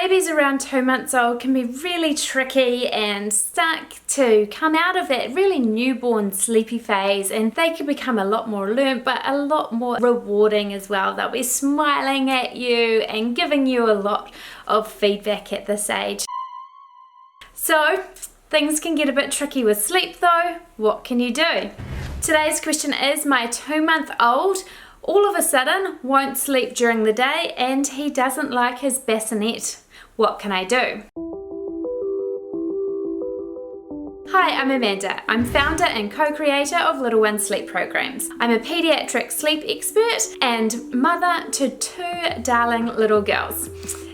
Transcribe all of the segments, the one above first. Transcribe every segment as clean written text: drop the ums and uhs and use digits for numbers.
babies around 2 months old can be really tricky and start to come out of that really newborn sleepy phase, and they can become a lot more alert but a lot more rewarding as well. They'll be smiling at you and giving you a lot of feedback at this age. So things can get a bit tricky with sleep though. What can you do? Today's question is, my 2-month-old all of a sudden won't sleep during the day and he doesn't like his bassinet. What can I do? Hi, I'm Amanda. I'm founder and co-creator of Little One Sleep Programs. I'm a pediatric sleep expert and mother to 2 darling little girls.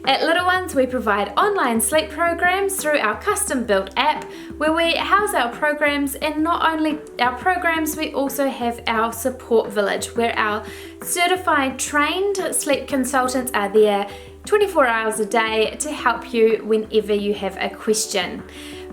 At Little Ones, we provide online sleep programs through our custom-built app where we house our programs, and not only our programs, we also have our support village where our certified trained sleep consultants are there 24 hours a day to help you whenever you have a question.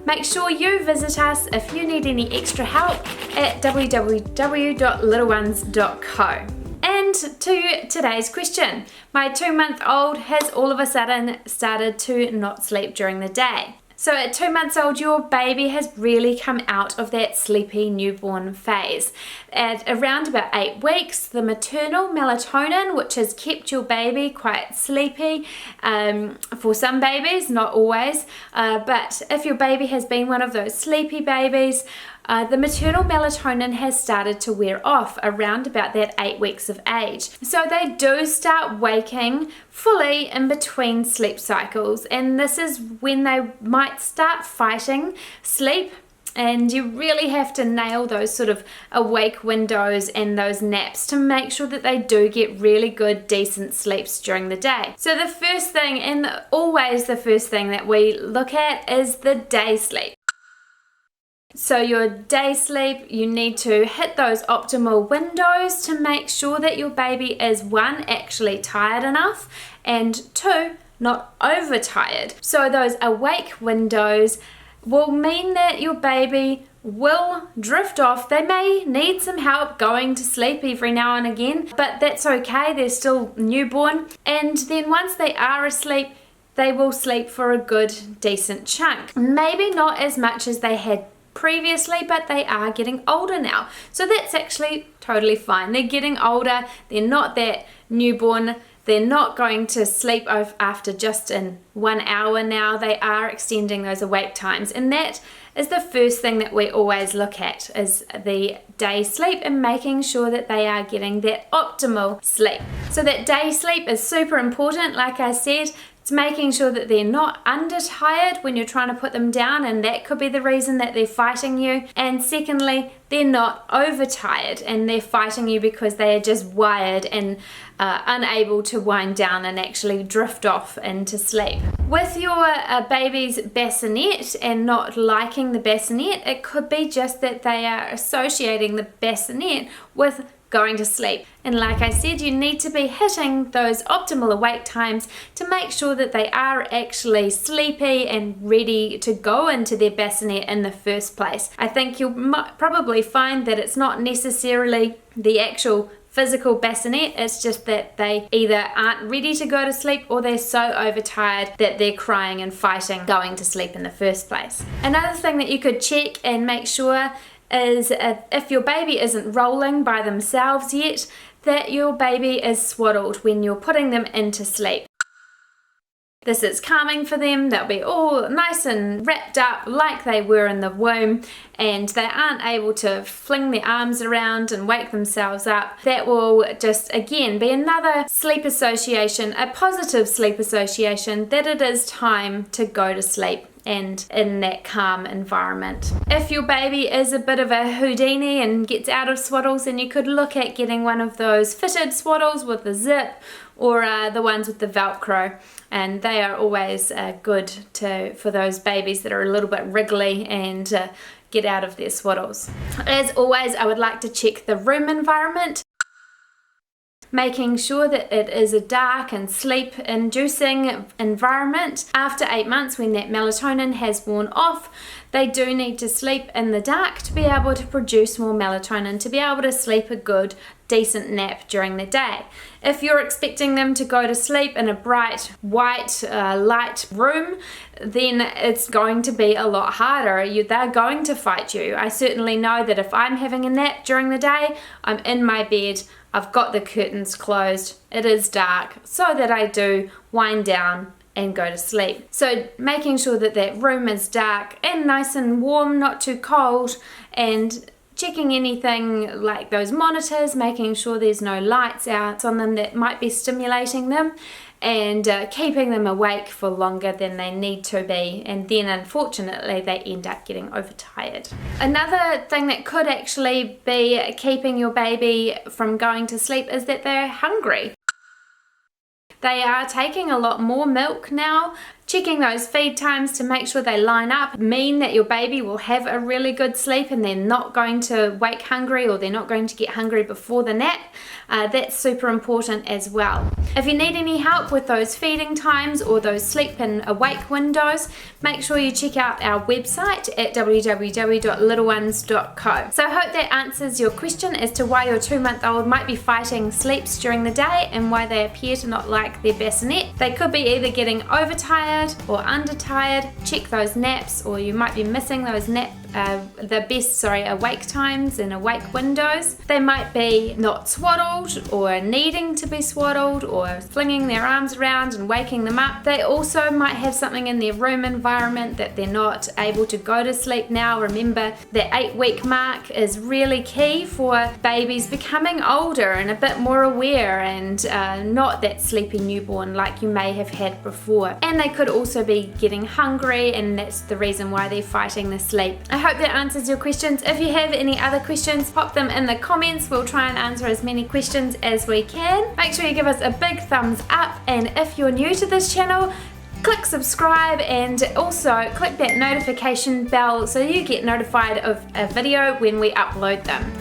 Make sure you visit us if you need any extra help at www.little-ones.co. And to today's question, my 2-month-old has all of a sudden started to not sleep during the day. So at 2 months old, your baby has really come out of that sleepy newborn phase. At around about 8 weeks, the maternal melatonin, which has kept your baby quite sleepy, for some babies, not always, but if your baby has been one of those sleepy babies, the maternal melatonin has started to wear off around about that 8 weeks of age. So they do start waking fully in between sleep cycles, and this is when they might start fighting sleep, and you really have to nail those sort of awake windows and those naps to make sure that they do get really good, decent sleeps during the day. So the first thing, and always the first thing that we look at, is the day sleep. So your day sleep, you need to hit those optimal windows to make sure that your baby is 1, actually tired enough, and 2, not overtired. So those awake windows will mean that your baby will drift off. They may need some help going to sleep every now and again, but that's okay, they're still newborn. And then once they are asleep, they will sleep for a good, decent chunk. Maybe not as much as they had previously, but they are getting older now, so that's actually totally fine. They're getting older, they're not that newborn, they're not going to sleep after just in 1 hour now. They are extending those awake times, and that is the first thing that we always look at, is the day sleep and making sure that they are getting that optimal sleep. So that day sleep is super important. Like I said, it's making sure that they're not undertired when you're trying to put them down, and that could be the reason that they're fighting you. And secondly, they're not overtired and they're fighting you because they are just wired and unable to wind down and actually drift off into sleep. With your baby's bassinet and not liking the bassinet, it could be just that they are associating the bassinet with going to sleep. And like I said, you need to be hitting those optimal awake times to make sure that they are actually sleepy and ready to go into their bassinet in the first place. I think you'll probably find that it's not necessarily the actual physical bassinet, it's just that they either aren't ready to go to sleep or they're so overtired that they're crying and fighting going to sleep in the first place. Another thing that you could check and make sure is if your baby isn't rolling by themselves yet, that your baby is swaddled when you're putting them into sleep. This is calming for them. They'll be all nice and wrapped up like they were in the womb, and they aren't able to fling their arms around and wake themselves up. That will just again be another sleep association, a positive sleep association, that it is time to go to sleep and in that calm environment. If your baby is a bit of a Houdini and gets out of swaddles, then you could look at getting one of those fitted swaddles with a zip, or the ones with the Velcro, and they are always good for those babies that are a little bit wriggly and get out of their swaddles. As always, I would like to check the room environment, making sure that it is a dark and sleep-inducing environment. After 8 months, when that melatonin has worn off, they do need to sleep in the dark to be able to produce more melatonin, to be able to sleep a good, decent nap during the day. If you're expecting them to go to sleep in a bright white light room, then it's going to be a lot harder. They're going to fight you. I certainly know that if I'm having a nap during the day, I'm in my bed, I've got the curtains closed, it is dark, so that I do wind down and go to sleep. So making sure that that room is dark and nice and warm, not too cold, and checking anything like those monitors, making sure there's no lights out on them that might be stimulating them, and keeping them awake for longer than they need to be, and then unfortunately they end up getting overtired. Another thing that could actually be keeping your baby from going to sleep is that they're hungry. They are taking a lot more milk now. Checking those feed times to make sure they line up mean that your baby will have a really good sleep and they're not going to wake hungry, or they're not going to get hungry before the nap. That's super important as well. If you need any help with those feeding times or those sleep and awake windows, make sure you check out our website at www.littlenones.co. So I hope that answers your question as to why your 2-month-old might be fighting sleeps during the day and why they appear to not like their bassinet. They could be either getting overtired or undertired. Check those naps, or you might be missing those awake times and awake windows. They might be not swaddled or needing to be swaddled or flinging their arms around and waking them up. They also might have something in their room environment that they're not able to go to sleep now. Remember, the 8-week mark is really key for babies becoming older and a bit more aware, and not that sleepy newborn like you may have had before. And they could also be getting hungry, and that's the reason why they're fighting the sleep. I hope that answers your questions. If you have any other questions, pop them in the comments. We'll try and answer as many questions as we can. Make sure you give us a big thumbs up, and if you're new to this channel, click subscribe, and also click that notification bell so you get notified of a video when we upload them.